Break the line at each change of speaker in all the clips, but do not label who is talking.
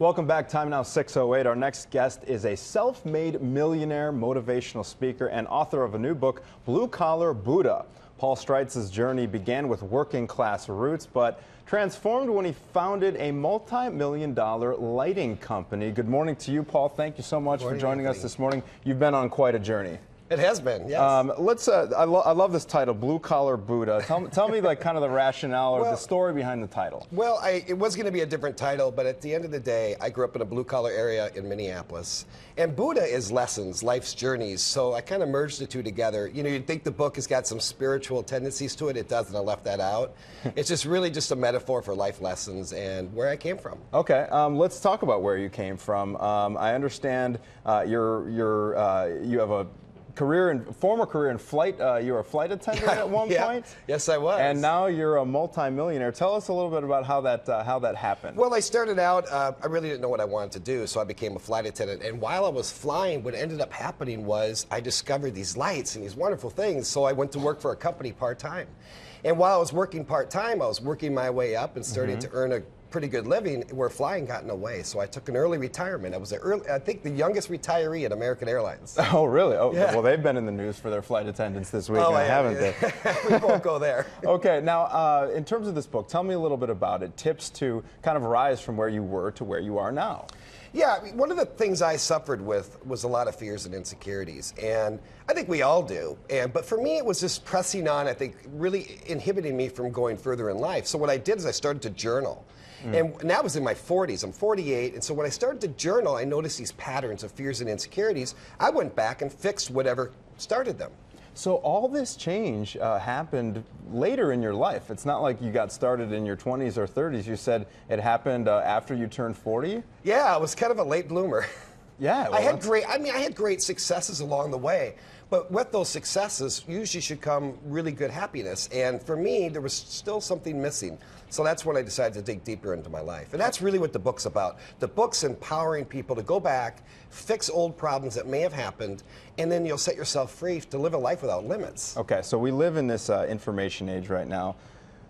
Welcome back. Time now 6:08. Our next guest is a self-made millionaire, motivational speaker, and author of a new book, Blue Collar Buddha. Paul Streitz's journey began with working-class roots, but transformed when he founded a multi-million-dollar lighting company. Good morning to you, Paul. Thank you so much for joining us this morning. You've been on quite a journey.
It has been, yes.
I love this title, Blue Collar Buddha. Tell me like kind of the rationale or the story behind the title.
Well, it was going to be a different title, but at the end of the day, I grew up in a blue-collar area in Minneapolis. And Buddha is lessons, life's journeys, so I kind of merged the two together. You know, you'd think the book has got some spiritual tendencies to it. It doesn't. I left that out. It's just really just a metaphor for life lessons and where I came from.
Okay, let's talk about where you came from. I understand you have a former career in flight. You were a flight attendant at one point.
Yes, I was.
And now you're a multi-millionaire. Tell us a little bit about how that happened.
Well, I started out, I really didn't know what I wanted to do, so I became a flight attendant. And while I was flying, what ended up happening was I discovered these lights and these wonderful things, so I went to work for a company part-time. And while I was working part-time, I was working my way up and starting to earn a pretty good living where flying got in the way. So I took an early retirement. I was I think the youngest retiree at American Airlines.
Oh, really? Oh, yeah. Well, they've been in the news for their flight attendants this weekend, haven't they?
We won't go there.
Okay, now in terms of this book, tell me a little bit about it. Tips to kind of rise from where you were to where you are now.
Yeah, I mean, one of the things I suffered with was a lot of fears and insecurities, and I think we all do. But for me, it was just pressing on, I think, really inhibiting me from going further in life. So what I did is I started to journal. And that was in my 40s. I'm 48, and so when I started to journal, I noticed these patterns of fears and insecurities. I went back and fixed whatever started them.
So all this change happened later in your life. It's not like you got started in your 20s or 30s. You said it happened after you turned 40?
Yeah, I was kind of a late bloomer.
Yeah. Well,
I had great successes along the way, but with those successes usually should come really good happiness. And for me, there was still something missing. So that's when I decided to dig deeper into my life. And that's really what the book's about. The book's empowering people to go back, fix old problems that may have happened, and then you'll set yourself free to live a life without limits.
Okay, so we live in this information age right now.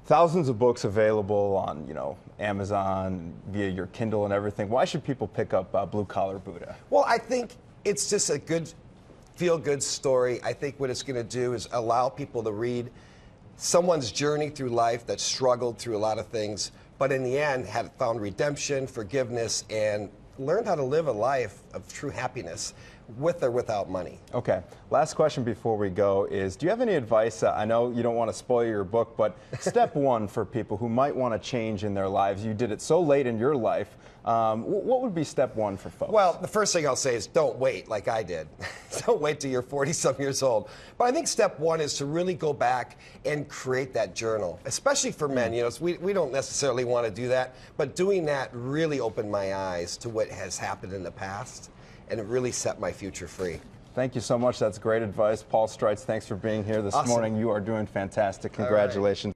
Thousands of books available on, Amazon, via your Kindle and everything. Why should people pick up Blue Collar Buddha?
Well, I think it's just a good, feel-good story. I think what it's going to do is allow people to read someone's journey through life that struggled through a lot of things, but in the end had found redemption, forgiveness, and learned how to live a life of true happiness with or without money.
Okay. Last question before we go is, do you have any advice? I know you don't want to spoil your book, but step one for people who might want to change in their lives. You did it so late in your life. What would be step one for folks?
Well, the first thing I'll say is don't wait like I did. Don't wait till you're 40-some years old. But I think step one is to really go back and create that journal, especially for men. We don't necessarily want to do that, but doing that really opened my eyes to what has happened in the past, and it really set my future free.
Thank you so much. That's great advice. Paul Streitz, thanks for being here this morning. You are doing fantastic. Congratulations.